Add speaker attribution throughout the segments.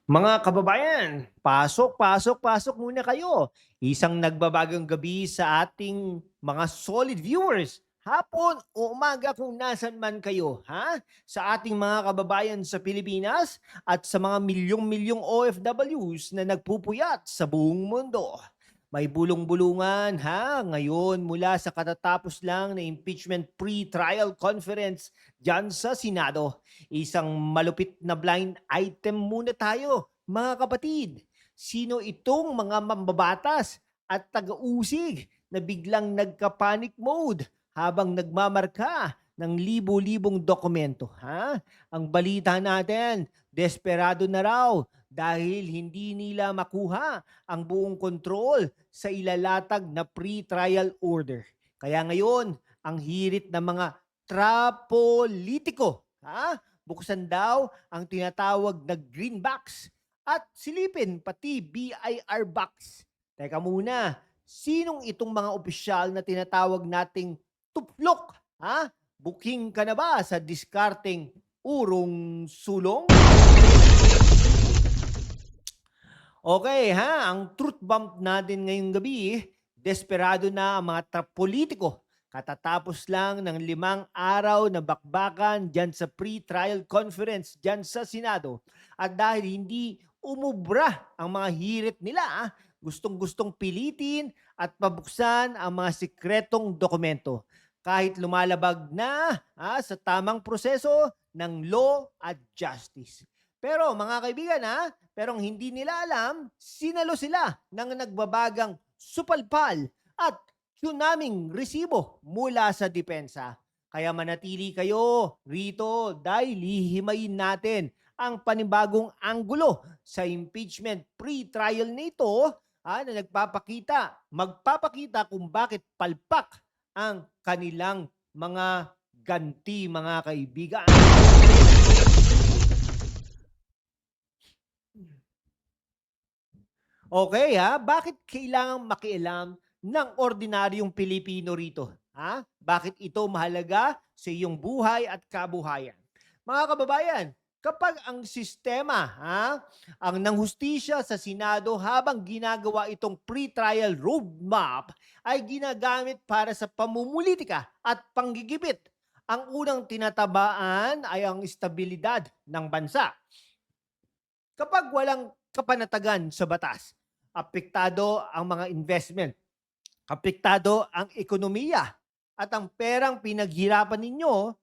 Speaker 1: Mga kababayan, pasok, pasok, pasok muna kayo. Isang nagbabagang gabi sa ating mga solid viewers. Hapon o umaga kung nasan man kayo, ha? Sa ating mga kababayan sa Pilipinas at sa mga milyong-milyong OFWs na nagpupuyat sa buong mundo. May bulong-bulungan, ha? Ngayon mula sa katatapos lang na impeachment pre-trial conference dyan sa Senado. Isang malupit na blind item muna tayo, mga kapatid. Sino itong mga mambabatas at taga-usig na biglang nagka-panic mode habang nagmamarka ng libo-libong dokumento? Ha? Ang balita natin, desperado na raw dahil hindi nila makuha ang buong kontrol sa ilalatag na pre-trial order. Kaya ngayon, ang hirit ng mga trapolitiko, ha? Buksan daw ang tinatawag na green box at silipin pati BIR box. Teka muna, sinong itong mga opisyal na tinatawag nating tuplok? Ha? Booking ka na ba sa diskarteng urong sulong? Okay ha, ang truth bump natin ngayong gabi, desperado na ang mga politiko. Katatapos lang ng 5 araw na bakbakan dyan sa pre-trial conference dyan sa Senado. At dahil hindi umubra ang mga hirit nila, gustong-gustong pilitin at pabuksan ang mga sikretong dokumento. Kahit lumalabag na sa tamang proseso ng law at justice. Pero mga kaibigan pero ang hindi nila alam, sinalo sila ng nagbabagang supalpal at tsunaming resibo mula sa depensa. Kaya manatili kayo rito dahil hihimayin natin ang panibagong anggulo sa impeachment pre-trial nito na magpapakita kung bakit palpak ang kanilang mga ganti, mga kaibigan. Okay bakit kailangang makialam ng ordinaryong Pilipino rito? Bakit ito mahalaga sa iyong buhay at kabuhayan? Mga kababayan, kapag ang sistema, ang nanghustisya sa Senado habang ginagawa itong pre-trial roadmap ay ginagamit para sa pamumulitika at panggigipit. Ang unang tinatabaan ay ang estabilidad ng bansa. Kapag walang kapanatagan sa batas, apektado ang mga investment, apektado ang ekonomiya, at ang perang pinaghirapan ninyo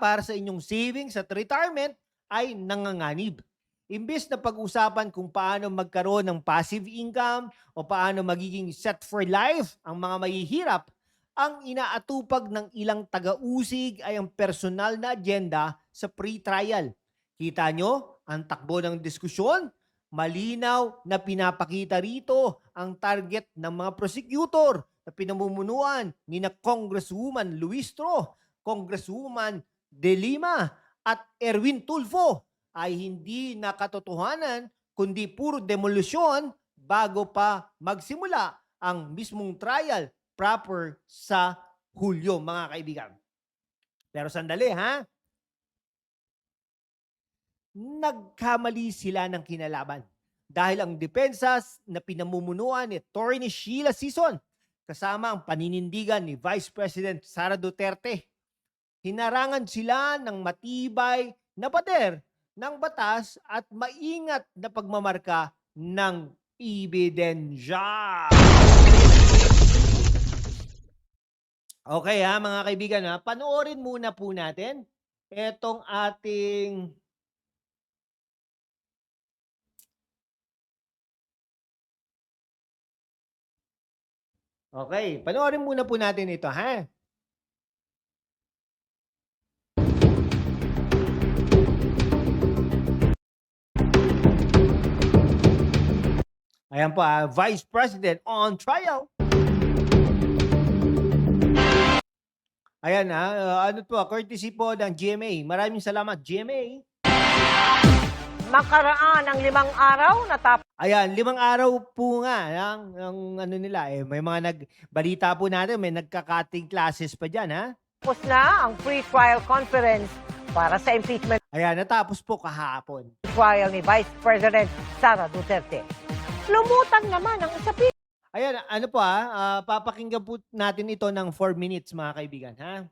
Speaker 1: para sa inyong savings at retirement ay nanganganib. Imbes na pag-usapan kung paano magkaroon ng passive income o paano magiging set for life ang mga mahihirap, ang inaatupag ng ilang taga-usig ay ang personal na agenda sa pre-trial. Kita nyo ang takbo ng diskusyon? Malinaw na pinapakita rito ang target ng mga prosecutor na pinamumunuan ni na Congresswoman Luistro, Congresswoman De Lima at Erwin Tulfo ay hindi nakatotohanan kundi puro demolusyon bago pa magsimula ang mismong trial proper sa Hulyo, mga kaibigan. Pero sandali nagkamali sila ng kinalaban. Dahil ang depensa na pinamumunuan ni Atty. Sheila Sison kasama ang paninindigan ni Vice President Sara Duterte, hinarangan sila ng matibay na pader ng batas at maingat na pagmamarka ng ebidensya. Okay mga kaibigan panoorin muna po natin etong ating Okay, panoorin muna po natin ito, Ayan po, Vice President on trial. Ayan ano po, courtesy po ng GMA. Maraming salamat, GMA.
Speaker 2: Makaraan ang 5 araw natapos
Speaker 1: Ayan, 5 araw po nga ang ano nila may mga nagbalita po natin, may nagka-cutting classes pa diyan
Speaker 2: na ang pre-trial conference para sa impeachment
Speaker 1: Ayan, natapos po kahapon.
Speaker 2: trial ni Vice President Sara Duterte. Lumutang naman ang usapin.
Speaker 1: Ayan, ano po papakinggan po natin ito ng 4 minutes mga kaibigan, ha?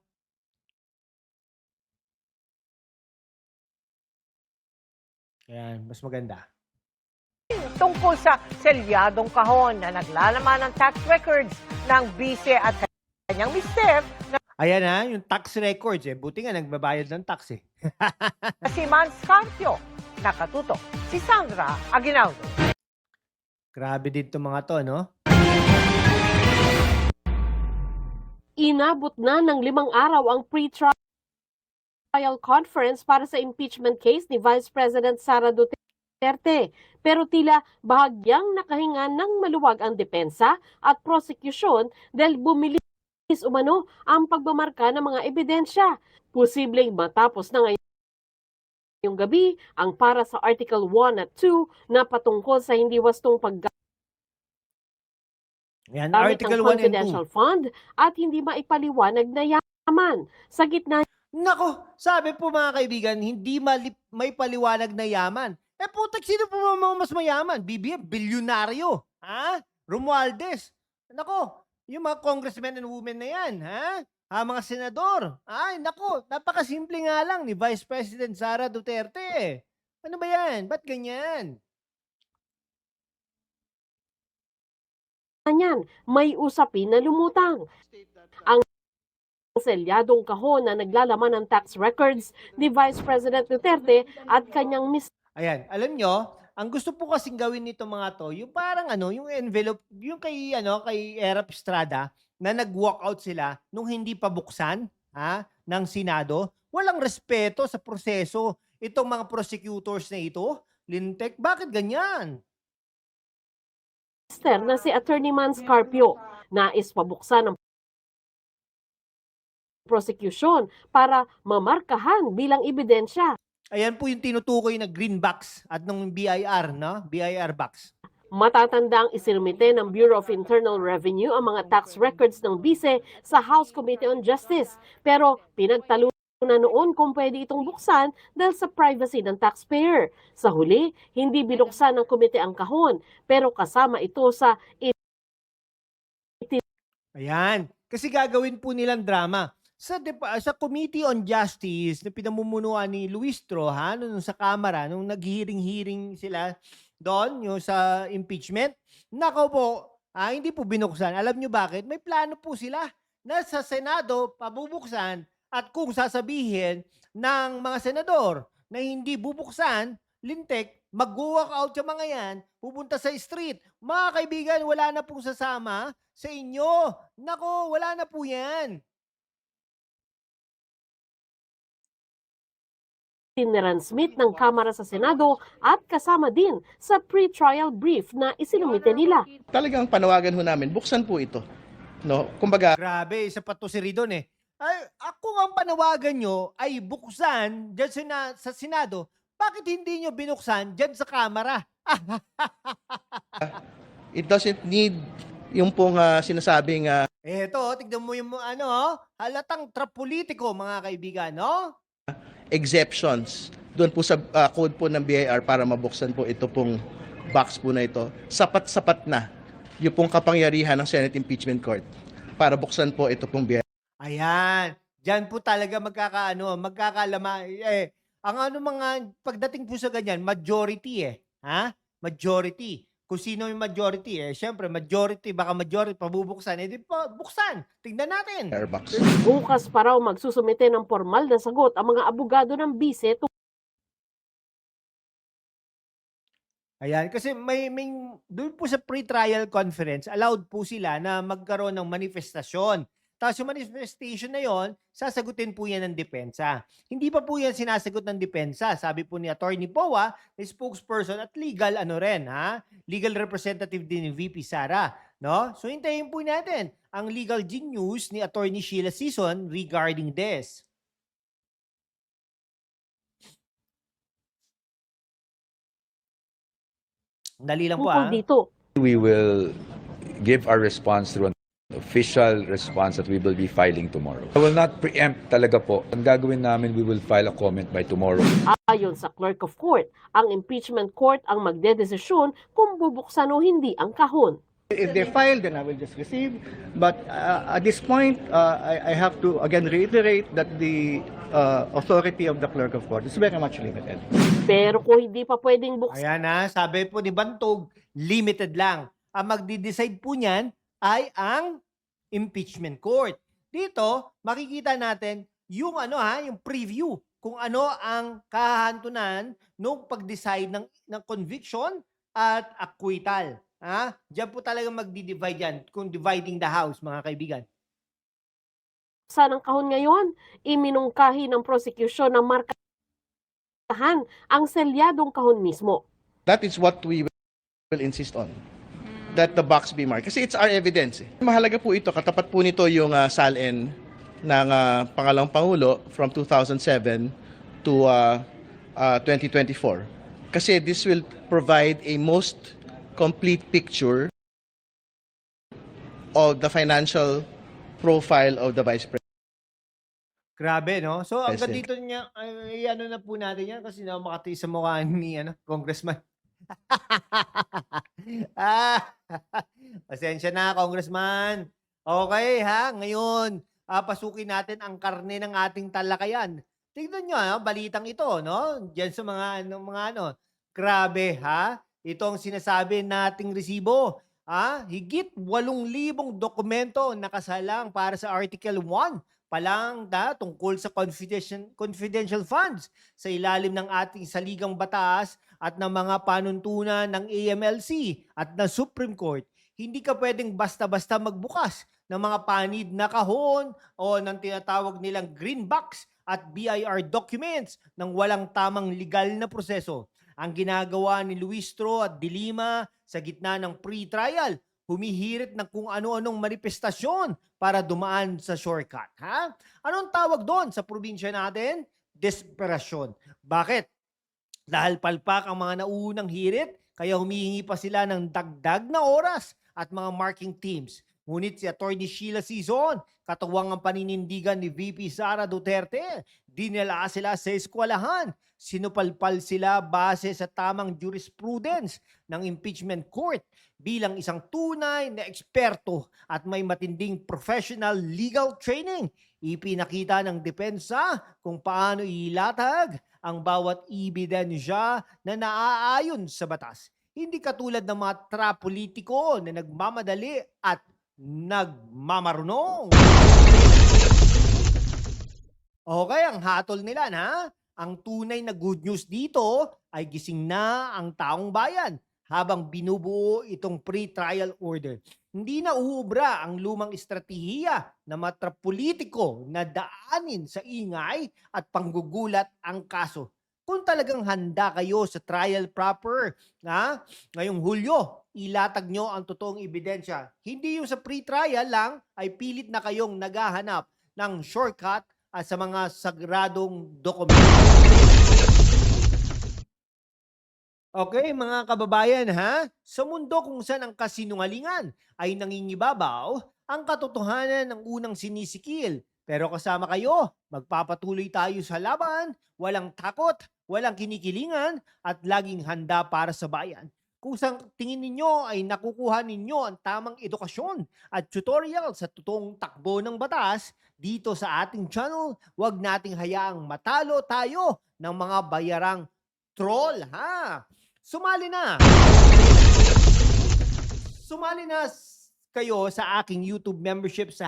Speaker 1: Ayan, mas maganda.
Speaker 2: Tungkol sa selyadong kahon na naglalaman ng tax records ng bise at kanyang mister
Speaker 1: Ayan yung tax records Buti nga nagbabayad ng tax
Speaker 2: na si Man Scarpio. Nakatutok si Sandra Aguinaldo.
Speaker 1: Grabe din itong mga to, no?
Speaker 3: Inabot na ng 5 araw ang pre-trial conference para sa impeachment case ni Vice President Sara Duterte. Pero tila bahagyang nakahinga ng maluwag ang depensa at prosecution dahil bumilis umano ang pagmamarka ng mga ebidensya. Posibleng matapos na ngayong gabi ang para sa Article 1 at 2 na patungkol sa hindi wastong paggamit
Speaker 1: Ayan,
Speaker 3: ng
Speaker 1: Article 1 and 2.
Speaker 3: confidential fund at hindi maipaliwanag na yaman. Sa gitna
Speaker 1: Nako, sabi po mga kaibigan, hindi may paliwanag na yaman. Putak, sino po mga mas mayaman? BBM, bilyonaryo. Ha? Romualdez. Nako, yung mga congressmen and women na yan, ha? Mga senador. Ay, nako, napakasimple nga lang ni Vice President Sara Duterte. Ano ba yan? Ba't ganyan?
Speaker 3: niyan, may usapin na lumutang. Ang selyadong kahon na naglalaman ng tax records ni Vice President Duterte at kanyang
Speaker 1: Ayan, alam nyo, ang gusto po kasing gawin nito mga to, yung parang yung envelope, yung kay Erap Estrada, na nag-walkout sila nung hindi pa buksan ng Senado. Walang respeto sa proseso. Itong mga prosecutors na ito, lintek, bakit ganyan?
Speaker 3: minister na si Attorney Man Scarpio nais pabuksan ng prosecution para mamarkahan bilang ebidensya.
Speaker 1: Ayan po yung tinutukoy na green box at ng BIR, no? BIR box.
Speaker 3: Matatandang isinumite ng Bureau of Internal Revenue ang mga tax records ng bise sa House Committee on Justice. Pero pinagtalunan noon kung pwede itong buksan dahil sa privacy ng taxpayer. Sa huli, hindi binuksan ng komite ang kahon, pero kasama ito sa
Speaker 1: Ayan. Kasi gagawin po nilang drama. Sa Committee on Justice na pinamumunuan ni Luis Tro, nung sa Kamara, nung nag-hearing sila doon, yung sa impeachment, nako po, hindi po binuksan. Alam nyo bakit? May plano po sila na sa Senado pabubuksan at kung sasabihin ng mga senador na hindi bubuksan, lintek, mag-walk out yung mga yan, pupunta sa street. Mga kaibigan, wala na pong sasama sa inyo. Nako, wala na po yan.
Speaker 3: tinransmit ng Kamara sa Senado at kasama din sa pre-trial brief na isinumite nila.
Speaker 4: Talagang panawagan ho namin, buksan po ito. No? Kumbaga,
Speaker 1: Grabe, isa pa to si Ridon Ay, ako ang panawagan nyo ay buksan dyan sa Senado. Bakit hindi nyo binuksan dyan sa Kamara?
Speaker 4: it doesn't need yung pong sinasabing
Speaker 1: Eto, tignan mo yung halatang trap politiko mga kaibigan, no?
Speaker 4: exemptions doon po sa code po ng BIR para mabuksan po ito pong box po na ito. Sapat-sapat na yung pong kapangyarihan ng Senate Impeachment Court para buksan po ito pong BIR.
Speaker 1: Ayan. Diyan po talaga magkakalama. Ang mga pagdating po sa ganyan, majority Majority. Kung sino yung majority, syempre majority, baka majority, pabubuksan, di pa, buksan. Tingnan natin.
Speaker 4: BIR box.
Speaker 3: Bukas pa raw magsusumite ng formal na sagot ang mga abogado ng bise
Speaker 1: Ayan, kasi may doon po sa pre-trial conference, allowed po sila na magkaroon ng manifestasyon. Tapos yung manifestation na yon, sasagutin po yan ng depensa. Hindi pa po yan sinasagot ng depensa. Sabi po ni Attorney Poa, na spokesperson at legal legal representative din ni VP Sara, no? So hintayin po natin ang legal genius ni Attorney Sheila Sison regarding this. Dali lang po
Speaker 3: tungkol dito.
Speaker 5: We will give our response through official response that we will be filing tomorrow. I will not preempt talaga po. Ang gagawin namin, we will file a comment by tomorrow.
Speaker 3: Ayon sa clerk of court, ang impeachment court ang magdedesisyon kung bubuksan o hindi ang kahon.
Speaker 6: If they file, then I will just receive. But at this point, I have to again reiterate that the authority of the clerk of court is very much limited.
Speaker 3: Pero kung hindi pa pwedeng buksan
Speaker 1: Ayan na, sabi po ni Bantog, limited lang. Ang magdi-decide po niyan ay ang impeachment court. Dito, makikita natin yung yung preview kung ano ang kahantunan ng pag-decide ng conviction at acquittal. Diyan po talaga magdi-divide yan, kung dividing the house, mga kaibigan.
Speaker 3: ang kahon ngayon, iminungkahi ng prosecution ng markahan ang selyadong kahon mismo.
Speaker 4: That is what we will insist on. That the box be marked. Kasi it's our evidence. Mahalaga po ito. Katapat po nito yung SALN ng pangalawang Pangulo from 2007 to 2024. Kasi this will provide a most complete picture of the financial profile of the Vice President.
Speaker 1: Grabe, no? So, hanggang
Speaker 4: President.
Speaker 1: dito niya, na po natin yan kasi na makatiis sa mukha ni Congressman. Pasensya na, Congressman. Okay, ha? Ngayon, pasukin natin ang karne ng ating talakayan. Tignan nyo, balitang ito, no? Diyan sa mga Grabe, ha? Ito ang sinasabi nating resibo. Higit 8,000 dokumento nakasalang para sa Article 1 pa lang tungkol sa confidential funds sa ilalim ng ating saligang batas at ng mga panuntunan ng AMLC at ng Supreme Court. Hindi ka pwedeng basta-basta magbukas ng mga panid na kahon o ng tinatawag nilang green box at BIR documents ng walang tamang legal na proseso. Ang ginagawa ni Luistro at De Lima sa gitna ng pre-trial, humihirit ng kung ano-anong manifestasyon para dumaan sa shortcut. Anong tawag doon sa probinsya natin? Desperasyon. Bakit? Dahil palpak ang mga nauunang hirit, kaya humihingi pa sila ng dagdag na oras at mga marking teams. Ngunit si Atty. Sheila Sison, katuwang ang paninindigan ni VP Sara Duterte, dinala sila sa eskwelahan. Sinupalpal sila base sa tamang jurisprudence ng impeachment court bilang isang tunay na eksperto at may matinding professional legal training. Ipinakita ng depensa kung paano ilatag ang bawat ebidensya na naaayon sa batas. Hindi katulad ng mga trapolitiko na nagmamadali at nagmamarunong. Okay, ang hatol nila ang tunay na good news dito ay gising na ang taong bayan habang binubuo itong pre-trial order. Hindi na uubra ang lumang estratehiya na matrapolitiko na daanin sa ingay at panggugulat ang kaso. Kung talagang handa kayo sa trial proper, ngayong Hulyo, ilatag nyo ang totoong ebidensya. Hindi yung sa pre-trial lang ay pilit na kayong naghahanap ng shortcut at sa mga sagradong dokumento. Okay, mga kababayan, sa mundo kung saan ang kasinungalingan ay nangingibabaw, ang katotohanan ng unang sinisikil. Pero kasama kayo, magpapatuloy tayo sa laban, walang takot, walang kinikilingan, at laging handa para sa bayan. Kung sa tingin ninyo ay nakukuha ninyo ang tamang edukasyon at tutorial sa totoong takbo ng batas, dito sa ating channel, huwag nating hayaang matalo tayo ng mga bayarang troll, Sumali na! Sumali na kayo sa aking YouTube membership sa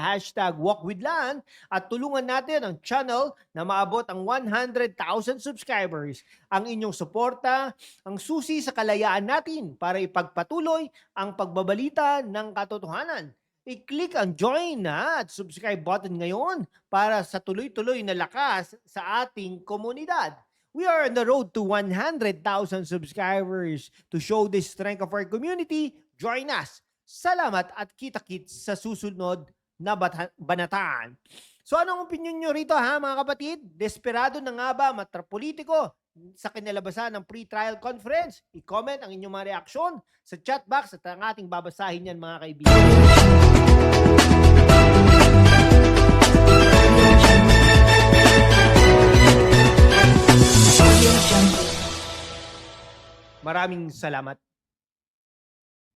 Speaker 1: #WalkWithLan at tulungan natin ang channel na maabot ang 100,000 subscribers. Ang inyong suporta, ang susi sa kalayaan natin para ipagpatuloy ang pagbabalita ng katotohanan. I-click ang join at subscribe button ngayon para sa tuloy-tuloy na lakas sa ating komunidad. We are on the road to 100,000 subscribers. To show the strength of our community, join us. Salamat at kita-kits sa susunod na banataan. So anong opinion nyo rito mga kapatid? Desperado na nga ba matrapolitiko sa kinalabasan ng pre-trial conference? I-comment ang inyong mga reaksyon sa chat box at ang ating babasahin yan mga kaibigan. Maraming salamat.